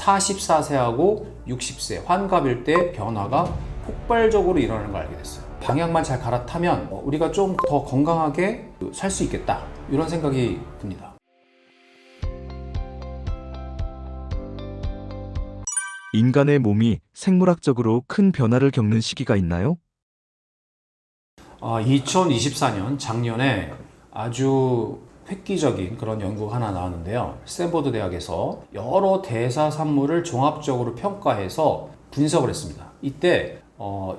44세하고 60세 환갑일 때 변화가 폭발적으로 일어나는 걸 알게 됐어요. 방향만 잘 갈아타면 우리가 좀 더 건강하게 살 수 있겠다, 이런 생각이 듭니다. 인간의 몸이 생물학적으로 큰 변화를 겪는 시기가 있나요? 2024년 작년에 아주 획기적인 그런 연구가 하나 나왔는데요. 스탠포드 대학에서 여러 대사 산물을 종합적으로 평가해서 분석을 했습니다. 이때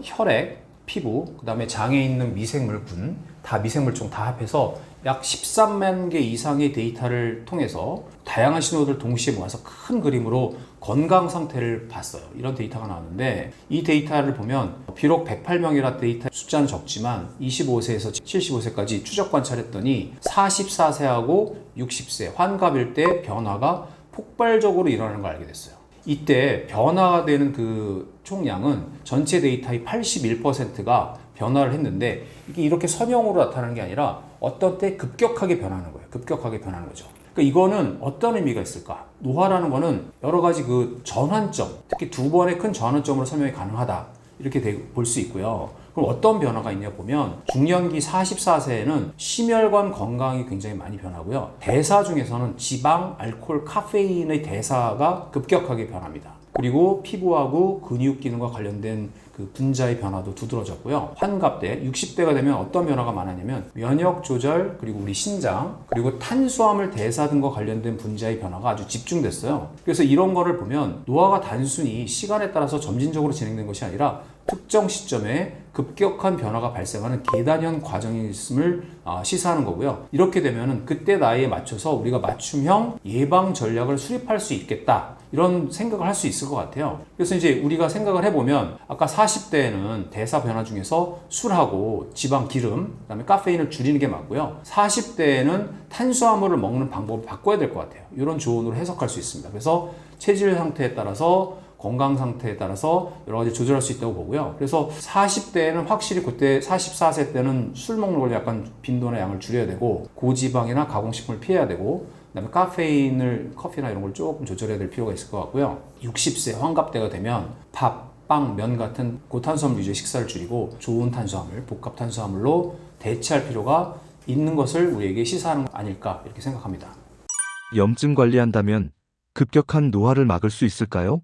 혈액, 피부, 그 다음에 장에 있는 미생물군, 다 미생물종 다 합해서 약 13만 개 이상의 데이터를 통해서 다양한 신호를 동시에 모아서 큰 그림으로 건강 상태를 봤어요. 이런 데이터가 나왔는데, 이 데이터를 보면 비록 108명이라 데이터 숫자는 적지만 25세에서 75세까지 추적 관찰했더니 44세하고 60세 환갑일 때 변화가 폭발적으로 일어나는 걸 알게 됐어요. 이때 변화가 되는 그 총량은 전체 데이터의 81%가 변화를 했는데, 이게 이렇게 선형으로 나타나는 게 아니라 어떤 때 급격하게 변하는 거예요. 급격하게 변하는 거죠. 그러니까 이거는 어떤 의미가 있을까? 노화라는 거는 여러 가지 그 전환점, 특히 두 번의 큰 전환점으로 설명이 가능하다, 이렇게 볼 수 있고요. 그럼 어떤 변화가 있냐 보면, 중년기 44세에는 심혈관 건강이 굉장히 많이 변하고요. 대사 중에서는 지방, 알코올, 카페인의 대사가 급격하게 변합니다. 그리고 피부하고 근육 기능과 관련된 그 분자의 변화도 두드러졌고요. 환갑 때 60대가 되면 어떤 변화가 많았냐면 면역 조절, 그리고 우리 신장, 그리고 탄수화물 대사 등과 관련된 분자의 변화가 아주 집중됐어요. 그래서 이런 거를 보면 노화가 단순히 시간에 따라서 점진적으로 진행된 것이 아니라 특정 시점에 급격한 변화가 발생하는 계단형 과정이 있음을 시사하는 거고요. 이렇게 되면 그때 나이에 맞춰서 우리가 맞춤형 예방 전략을 수립할 수 있겠다, 이런 생각을 할 수 있을 것 같아요. 그래서 이제 우리가 생각을 해보면, 아까 40대에는 대사 변화 중에서 술하고 지방, 기름, 그다음에 카페인을 줄이는 게 맞고요. 40대에는 탄수화물을 먹는 방법을 바꿔야 될 것 같아요. 이런 조언으로 해석할 수 있습니다. 그래서 체질 상태에 따라서, 건강 상태에 따라서 여러 가지 조절할 수 있다고 보고요. 그래서 40대에는 확실히 그때 44세 때는 술 먹는 걸 약간 빈도나 양을 줄여야 되고, 고지방이나 가공식품을 피해야 되고, 그다음에 카페인을, 커피나 이런 걸 조금 조절해야 될 필요가 있을 것 같고요. 60세 환갑 때가 되면 밥, 빵, 면 같은 고탄수화물 위주의 식사를 줄이고 좋은 탄수화물, 복합 탄수화물로 대체할 필요가 있는 것을 우리에게 시사하는 거 아닐까, 이렇게 생각합니다. 염증 관리한다면 급격한 노화를 막을 수 있을까요?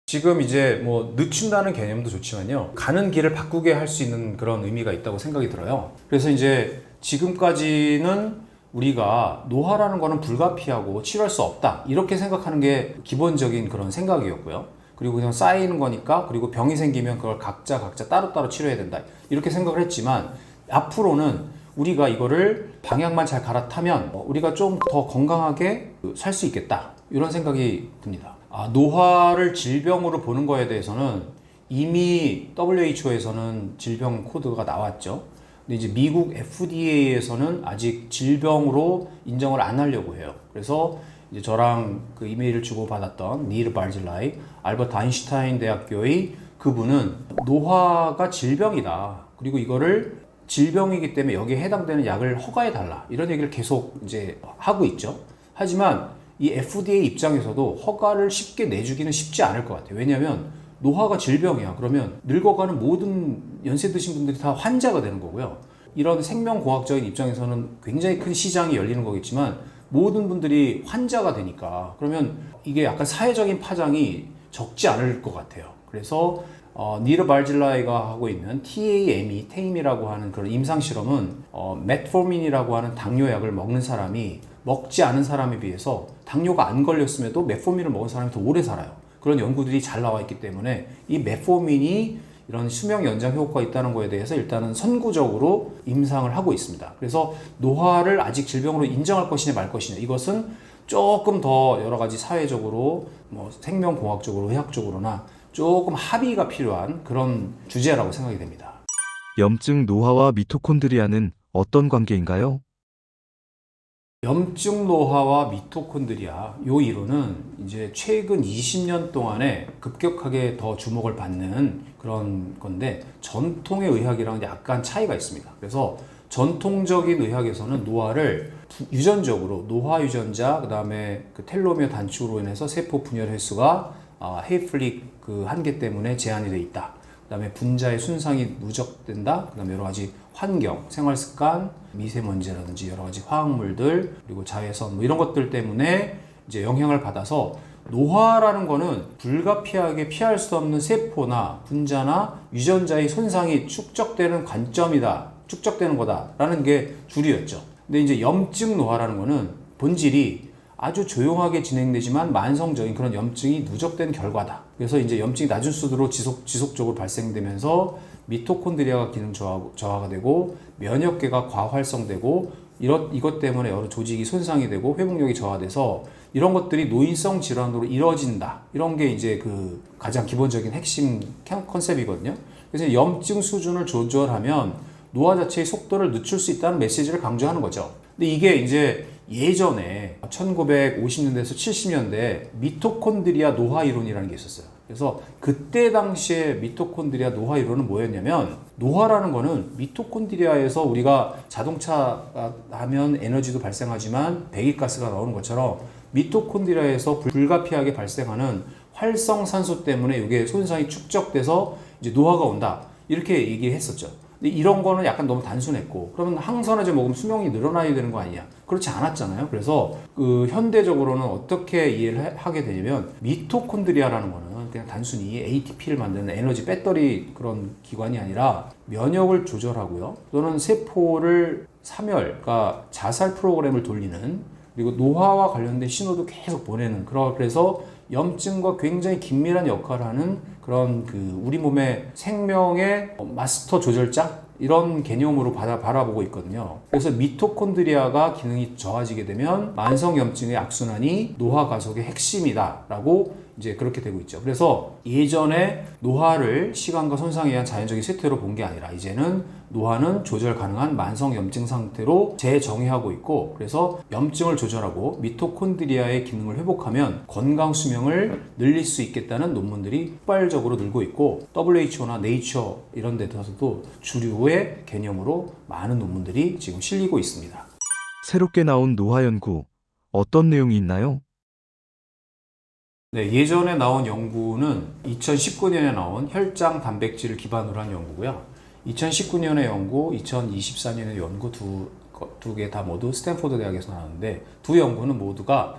지금 이제 뭐 늦춘다는 개념도 좋지만요, 가는 길을 바꾸게 할 수 있는 그런 의미가 있다고 생각이 들어요. 그래서 이제 지금까지는 우리가 노화라는 거는 불가피하고 치료할 수 없다, 이렇게 생각하는 게 기본적인 그런 생각이었고요. 그리고 그냥 쌓이는 거니까, 그리고 병이 생기면 그걸 각자 따로따로 치료해야 된다, 이렇게 생각을 했지만, 앞으로는 우리가 이거를 방향만 잘 갈아타면 우리가 좀 더 건강하게 살 수 있겠다, 이런 생각이 듭니다. 노화를 질병으로 보는 거에 대해서는 이미 WHO에서는 질병 코드가 나왔죠. 근데 이제 미국 FDA에서는 아직 질병으로 인정을 안 하려고 해요. 그래서 이제 저랑 그 이메일을 주고 받았던 니르 바질라이, 알버트 아인슈타인 대학교의 그분은 노화가 질병이다, 그리고 이거를 질병이기 때문에 여기에 해당되는 약을 허가해 달라, 이런 얘기를 계속 이제 하고 있죠. 하지만 이 FDA 입장에서도 허가를 쉽게 내주기는 쉽지 않을 것 같아요. 왜냐하면 노화가 질병이야. 그러면 늙어가는 모든 연세 드신 분들이 다 환자가 되는 거고요. 이런 생명공학적인 입장에서는 굉장히 큰 시장이 열리는 거겠지만, 모든 분들이 환자가 되니까 그러면 이게 약간 사회적인 파장이 적지 않을 것 같아요. 그래서 니르 발질라이가 하고 있는 TAM이라고 하는 그런 임상 실험은 메트포민이라고 하는 당뇨약을 먹는 사람이 먹지 않은 사람에 비해서 당뇨가 안 걸렸음에도 메포민을 먹은 사람이 더 오래 살아요. 그런 연구들이 잘 나와 있기 때문에 이 메포민이 이런 수명 연장 효과가 있다는 거에 대해서 일단은 선구적으로 임상을 하고 있습니다. 그래서 노화를 아직 질병으로 인정할 것이냐 말 것이냐, 이것은 조금 더 여러 가지 사회적으로, 뭐 생명공학적으로, 의학적으로나 조금 합의가 필요한 그런 주제라고 생각이 됩니다. 염증 노화와 미토콘드리아는 어떤 관계인가요? 염증 노화와 미토콘드리아, 요 이론은 이제 최근 20년 동안에 급격하게 더 주목을 받는 그런 건데, 전통의 의학이랑 약간 차이가 있습니다. 그래서 전통적인 의학에서는 노화를 유전적으로 노화 유전자, 그다음에 그 텔로미어 단축으로 인해서 세포 분열 횟수가 헤이플릭 그 한계 때문에 제한이 돼 있다. 그다음에 분자의 손상이 누적된다. 그다음에 여러 가지 환경, 생활 습관, 미세먼지라든지 여러 가지 화학물들, 그리고 자외선 뭐 이런 것들 때문에 이제 영향을 받아서 노화라는 거는 불가피하게 피할 수 없는 세포나 분자나 유전자의 손상이 축적되는 관점이다. 축적되는 거다라는 게 주류였죠. 근데 이제 염증 노화라는 거는 본질이 아주 조용하게 진행되지만 만성적인 그런 염증이 누적된 결과다. 그래서 이제 염증이 낮은 수두로 지속적으로 발생되면서 미토콘드리아가 기능 저하가 되고 면역계가 과활성되고 이것 때문에 여러 조직이 손상이 되고 회복력이 저하돼서 이런 것들이 노인성 질환으로 이뤄진다. 이런 게 이제 그 가장 기본적인 핵심 컨셉이거든요. 그래서 염증 수준을 조절하면 노화 자체의 속도를 늦출 수 있다는 메시지를 강조하는 거죠. 근데 이게 이제 예전에 1950년대에서 70년대 미토콘드리아 노화 이론이라는 게 있었어요. 그래서 그때 당시에 미토콘드리아 노화 이론은 뭐였냐면, 노화라는 거는 미토콘드리아에서 우리가 자동차 하면 에너지도 발생하지만 배기가스가 나오는 것처럼 미토콘드리아에서 불가피하게 발생하는 활성산소 때문에 이게 손상이 축적돼서 이제 노화가 온다. 이렇게 얘기했었죠. 근데 이런 거는 약간 너무 단순했고, 그러면 항산화제 먹으면 수명이 늘어나야 되는 거 아니냐? 그렇지 않았잖아요. 그래서 그 현대적으로는 어떻게 이해를 하게 되냐면, 미토콘드리아라는 거는 그냥 단순히 ATP를 만드는 에너지 배터리 그런 기관이 아니라 면역을 조절하고요. 또는 세포를 그러니까 자살 프로그램을 돌리는, 그리고 노화와 관련된 신호도 계속 보내는, 그래서 염증과 굉장히 긴밀한 역할을 하는 그런 그 우리 몸의 생명의 마스터 조절자? 이런 개념으로 바라보고 있거든요. 그래서 미토콘드리아가 기능이 저하지게 되면 만성염증의 악순환이 노화 가속의 핵심이다라고 이제 그렇게 되고 있죠. 그래서 예전에 노화를 시간과 손상에 의한 자연적인 쇠퇴로 본 게 아니라 이제는 노화는 조절 가능한 만성염증 상태로 재정의하고 있고, 그래서 염증을 조절하고 미토콘드리아의 기능을 회복하면 건강 수명을 늘릴 수 있겠다는 논문들이 폭발적으로 늘고 있고, WHO나 네이처 이런 데서도 주류의 개념으로 많은 논문들이 지금 실리고 있습니다. 새롭게 나온 노화 연구, 어떤 내용이 있나요? 네, 예전에 나온 연구는 2019년에 나온 혈장 단백질을 기반으로 한 연구고요. 2019년의 연구, 2024년의 연구 두 개 다 모두 스탠포드 대학에서 나왔는데, 두 연구는 모두가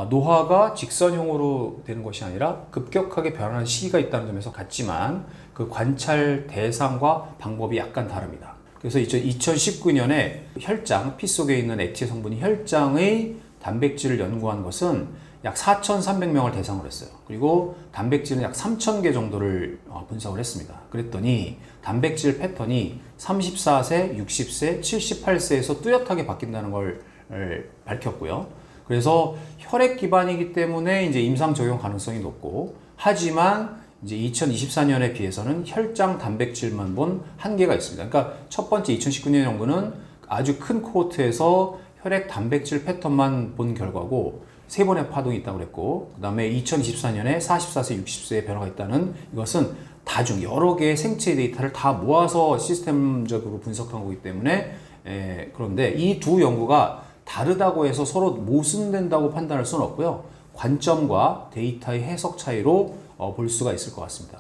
노화가 직선형으로 되는 것이 아니라 급격하게 변하는 시기가 있다는 점에서 같지만 그 관찰 대상과 방법이 약간 다릅니다. 그래서 2019년에 혈장, 피 속에 있는 액체 성분이 혈장의 단백질을 연구한 것은 약 4,300명을 대상으로 했어요. 그리고 단백질은 약 3,000개 정도를 분석을 했습니다. 그랬더니 단백질 패턴이 34세, 60세, 78세에서 뚜렷하게 바뀐다는 걸 밝혔고요. 그래서 혈액 기반이기 때문에 이제 임상 적용 가능성이 높고, 하지만 이제 2024년에 비해서는 혈장 단백질만 본 한계가 있습니다. 그러니까 첫 번째 2019년 연구는 아주 큰 코호트에서 혈액 단백질 패턴만 본 결과고, 3번의 파동이 있다고 그랬고, 그 다음에 2024년에 44세, 60세에 변화가 있다는, 이것은 다중 여러 개의 생체 데이터를 다 모아서 시스템적으로 분석한 거기 때문에 그런데 이 두 연구가 다르다고 해서 서로 모순된다고 판단할 수는 없고요. 관점과 데이터의 해석 차이로 볼 수가 있을 것 같습니다.